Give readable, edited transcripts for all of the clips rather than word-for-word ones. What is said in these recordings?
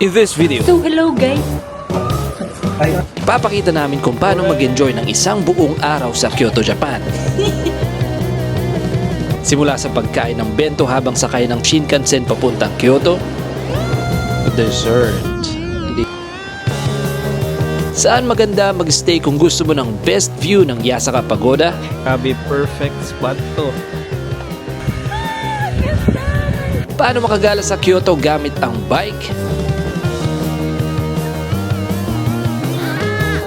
In this video, So hello guys. papakita namin kung paano mag-enjoy ng isang buong araw sa Kyoto, Japan. Simula sa pagkain ng bento habang sakay ng Shinkansen papuntang Kyoto, dessert. Saan maganda mag-stay kung gusto mo ng best view ng Yasaka Pagoda? Grabe, perfect spot to. Paano makagala sa Kyoto gamit ang bike?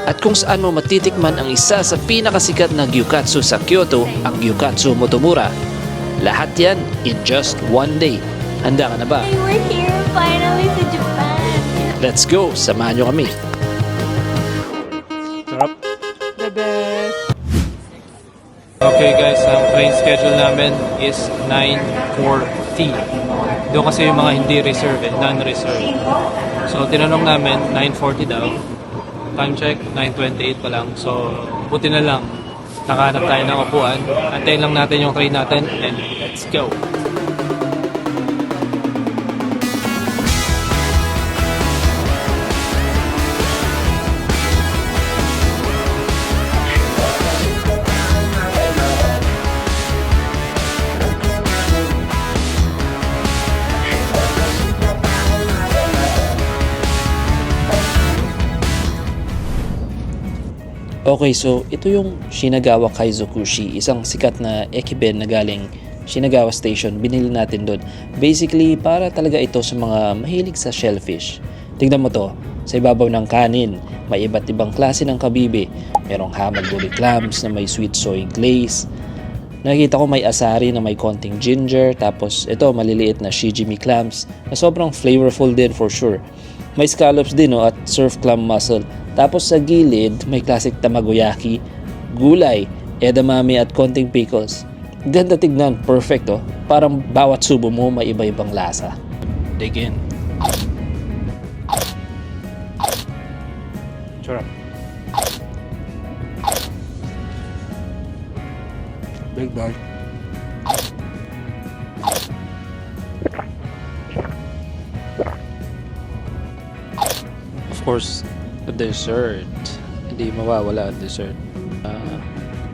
At kung saan mo matitikman ang isa sa pinakasikat na gyukatsu sa Kyoto, ang Gyukatsu Motomura. Lahat yan in just one day. Handa ka na ba? We're here finally to Japan. Let's go! Samahan nyo kami. Sarap. The best. Okay guys, ang train schedule namin is 9:40. Doon kasi yung mga hindi reserve, non-reserve. So tinanong namin, 9:40 daw. Time check, 9:28 pa lang. So buti na lang, nakahanap tayo ng upuan. Antayin lang natin yung train natin and let's go! Okay, so ito yung Shinagawa Kaizokushi, isang sikat na ekiben na galing Shinagawa Station. Binili natin doon. Basically, para talaga ito sa mga mahilig sa shellfish. Tingnan mo to, sa ibabaw ng kanin, may iba't ibang klase ng kabibe. Merong hamaguri clams na may sweet soy glaze. Nakikita ko may asari na may konting ginger. Tapos ito, maliliit na shijimi clams na sobrang flavorful din for sure. May scallops din at surf clam mussel. Tapos sa gilid, may classic tamagoyaki, gulay, edamame at konting pickles. Ganda tignan, perfect oh. Parang bawat subo mo may iba-ibang lasa. Dig in. Sarap. Big bag. Of course, the dessert. Hindi mawawala ang dessert.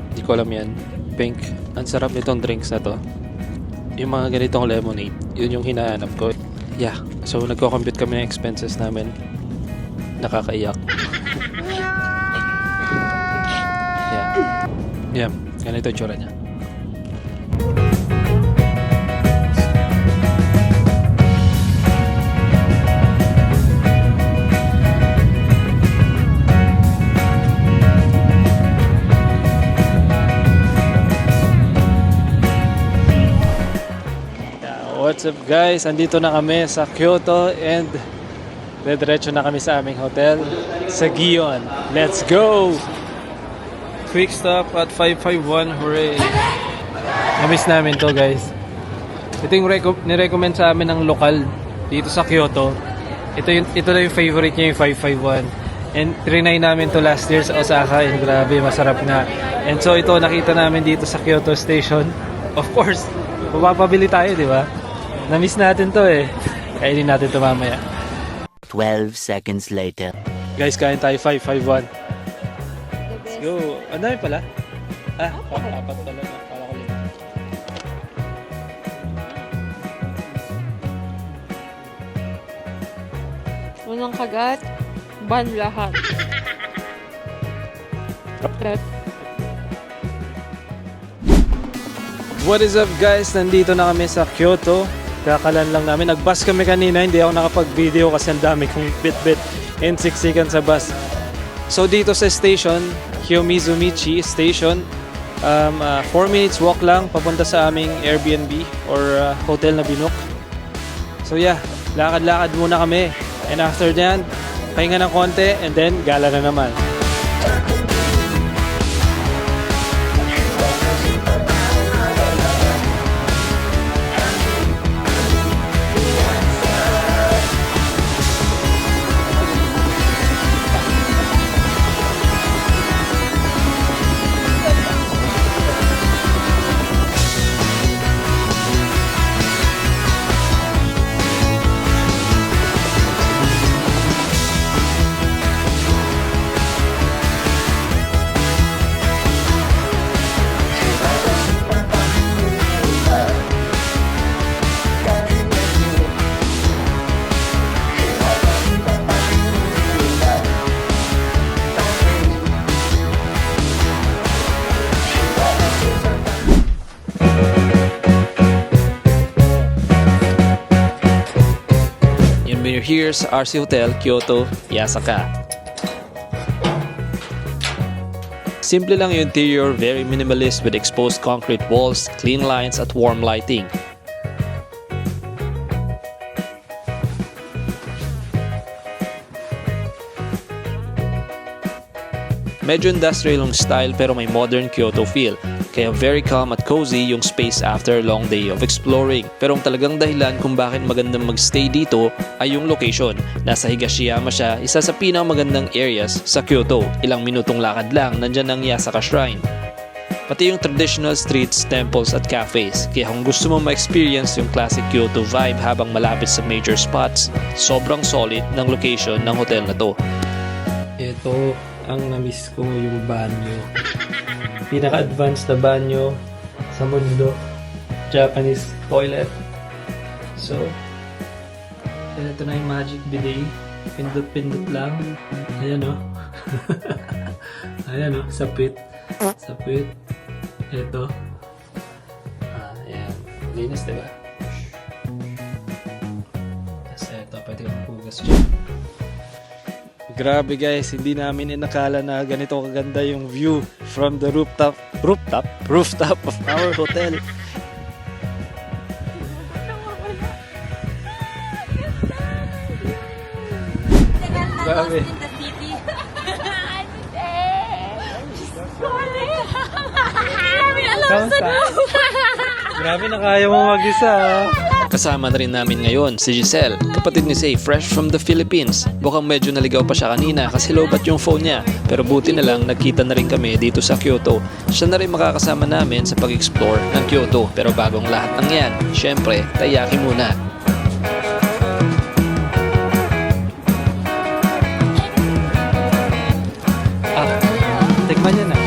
Hindi ko alam yan. Pink. Ang sarap nitong drinks na to. Yung mga ganitong lemonade, yun yung hinahanap ko. Yeah. So, nagko-compute kami ng expenses namin. Nakakaiyak. Yeah. Yeah. Ganito yung tsura niya. What's up guys? Andito na kami sa Kyoto and dediretso na kami sa aming hotel sa Gion. Let's go! Quick stop at 551. Hooray! Namiss namin to guys. Ito yung nirecommend sa amin ng lokal dito sa Kyoto. Ito na yung favorite niya, yung 551. And trinay namin to last year sa Osaka and grabe, masarap nga. And so ito nakita namin dito sa Kyoto Station. Of course, mapapabili tayo, di ba? Na-miss natin to eh. Kainin natin to mamaya. 12 seconds later. Guys, kain tayo 551. Let's go. Ang dami pala. Apat pala. Para ko lima. Unang kagat, ban lahat. What is up guys? Nandito na kami sa Kyoto. Kakalan lang namin. Nag-bus kami kanina. Hindi ako nakapag-video kasi ang dami kong bit-bit and siksikan sa bus. So dito sa station, Kiyomizumichi Station, 4 minutes walk lang papunta sa aming Airbnb or hotel na binook. So yeah, lakad-lakad muna kami. And after that, pahinga ng konti and then gala na naman. here sa RC Hotel, Kyoto, Yasaka. Simple lang yung interior, very minimalist with exposed concrete walls, clean lines at warm lighting. Medyo industrial yung style pero may modern Kyoto feel. Kaya very calm at cozy yung space after a long day of exploring. Pero ang talagang dahilan kung bakit magandang magstay dito ay yung location. Nasa Higashiyama siya, isa sa pinakamagandang areas sa Kyoto. Ilang minutong lakad lang, nandyan ang Yasaka Shrine. Pati yung traditional streets, temples at cafes. Kaya kung gusto mo ma-experience yung classic Kyoto vibe habang malapit sa major spots, sobrang solid ng location ng hotel na to. Ito ang na-miss ko, yung banyo. Pinaka-advanced na banyo sa mundo. Japanese toilet. So, ito na yung magic bidet. Pindot-pindot lang. Ayan o. Ayan o, sapit. Sapit. Ito. Ayan. Linis, diba? Tapos ito, pwede kang pugas dyan. Grabe guys, hindi namin inakala na ganito kaganda yung view from the rooftop of our hotel. Grabe. Grabe na kaya mo mag-isa. Kasama na rin namin ngayon si Giselle, kapatid ni Say, fresh from the Philippines. Mukhang medyo naligaw pa siya kanina kasi lobat yung phone niya. Pero buti na lang nagkita na rin kami dito sa Kyoto. Siya na rin makakasama namin sa pag-explore ng Kyoto. Pero bagong lahat ng yan, syempre, taiyaki muna. Tikman niya na.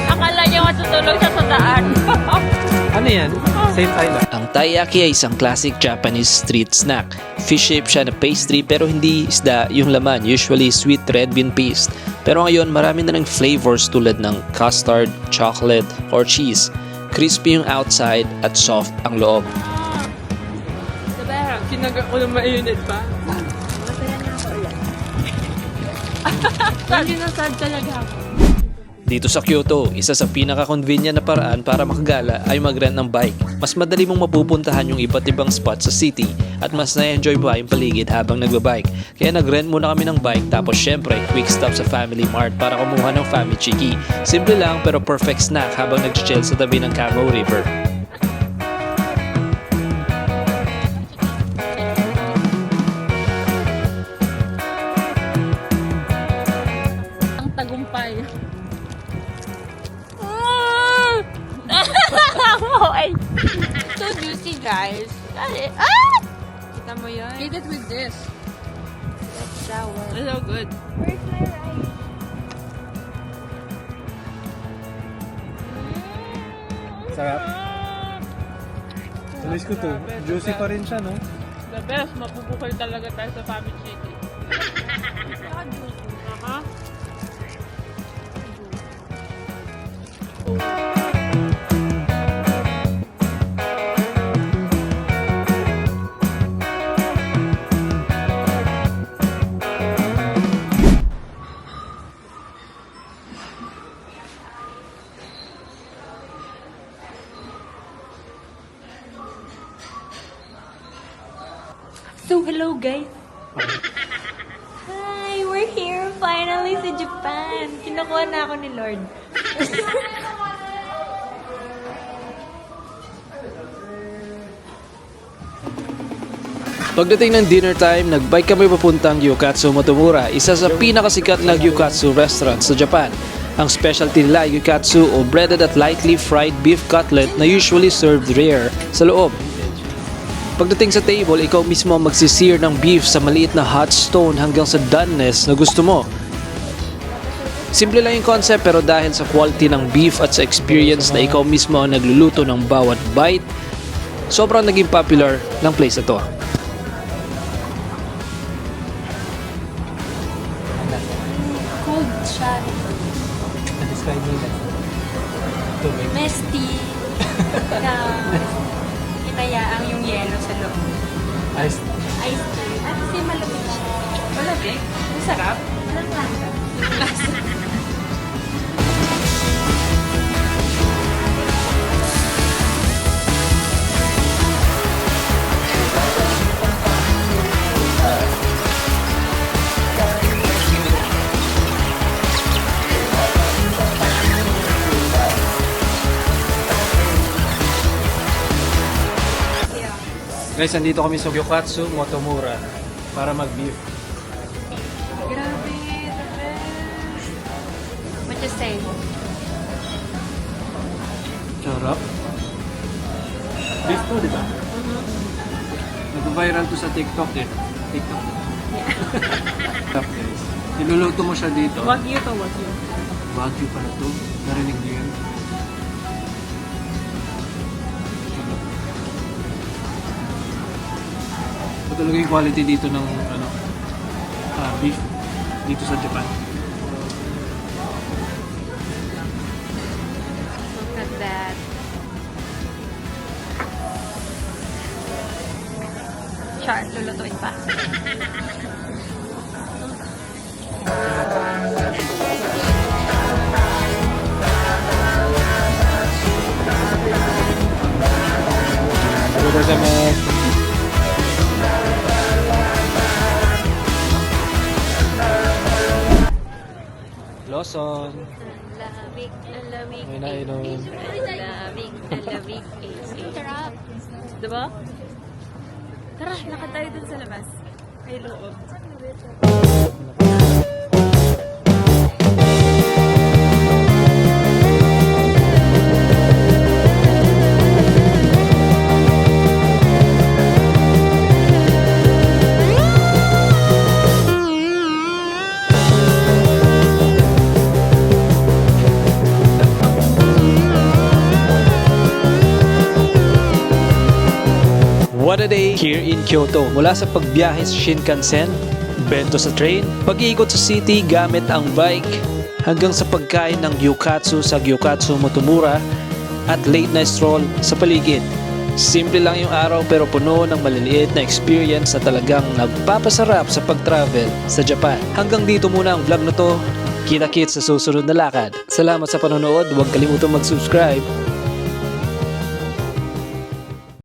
Akala niya matutulog siya sa daan. Ano yan? Same island. Ang taiyaki ay isang classic Japanese street snack. Fish shape siya na pastry pero hindi isda yung laman, usually sweet red bean paste. Pero ngayon marami na ng flavors tulad ng custard, chocolate, or cheese. Crispy yung outside at soft ang loob. Diba, kinaga ko na mainit pa. Hindi na sad talaga ako. Dito sa Kyoto, isa sa pinaka-convenient na paraan para makagala ay mag-rent ng bike. Mas madali mong mapupuntahan yung iba't ibang spot sa city at mas na-enjoy pa yung paligid habang nagbabike. Kaya nag-rent muna kami ng bike tapos syempre quick stop sa Family Mart para kumuha ng Family Chiki. Simple lang pero perfect snack habang nag-chill sa tabi ng Kamo River. Ang tagumpay. So juicy, guys. Kita mo yun? Eat it with this. That's sour. It's so good. Where's my rice? Sarap. Tulis ko to. Juicy pa rin siya, no? The best. Mapupukol talaga tayo sa Family Chicken. Aha. So, hello guys! Hi! We're here finally sa Japan! Kinukuha na ako ni Lord. Pagdating ng dinner time, nagbike kami papuntang Gyukatsu Motomura, isa sa pinakasikat na gyukatsu restaurant sa Japan. Ang specialty nila ay gyukatsu o breaded at lightly fried beef cutlet na usually served rare sa loob. Pagdating sa table, ikaw mismo ang magsisear ng beef sa maliit na hot stone hanggang sa doneness na gusto mo. Simple lang yung concept pero dahil sa quality ng beef at sa experience na ikaw mismo ang nagluluto ng bawat bite, sobrang naging popular ng place na to. Cold siya. Describe nila. Misty. Na inayaang yung yelo sa loob. Ice. Ice tea. At kasi malamig siya. Malamig? Masarap? Walang lasa. Guys, andito kami sa Gyokatsu Motomura para mag-beef. Grabe, the best. What you say? Sarap. Beef to, di ba? Nag-viral to sa TikTok eh. TikTok. Sarap guys. Niluluto mo siya dito. Wagyu to, wagyu. Wagyu pala to. Narinig niyo yun? Ito talaga yung quality dito ng beef dito sa Japan. Look at that. Char, lulutuin pa. Order kami. Lawson. Lamig. May nainom. Lamig. Sarap. Diba? Tara, lakad tayo dun sa labas. Ay, loob. What a day here in Kyoto. Mula sa pagbiyahe sa Shinkansen, bento sa train, pag-iikot sa city gamit ang bike, hanggang sa pagkain ng gyukatsu sa Gyokatsu Motomura at late night stroll sa paligid. Simple lang yung araw pero puno ng maliliit na experience na talagang nagpapasarap sa pag-travel sa Japan. Hanggang dito muna ang vlog na to. Kita-kits sa susunod na lakad. Salamat sa panonood. Huwag kalimutang mag-subscribe.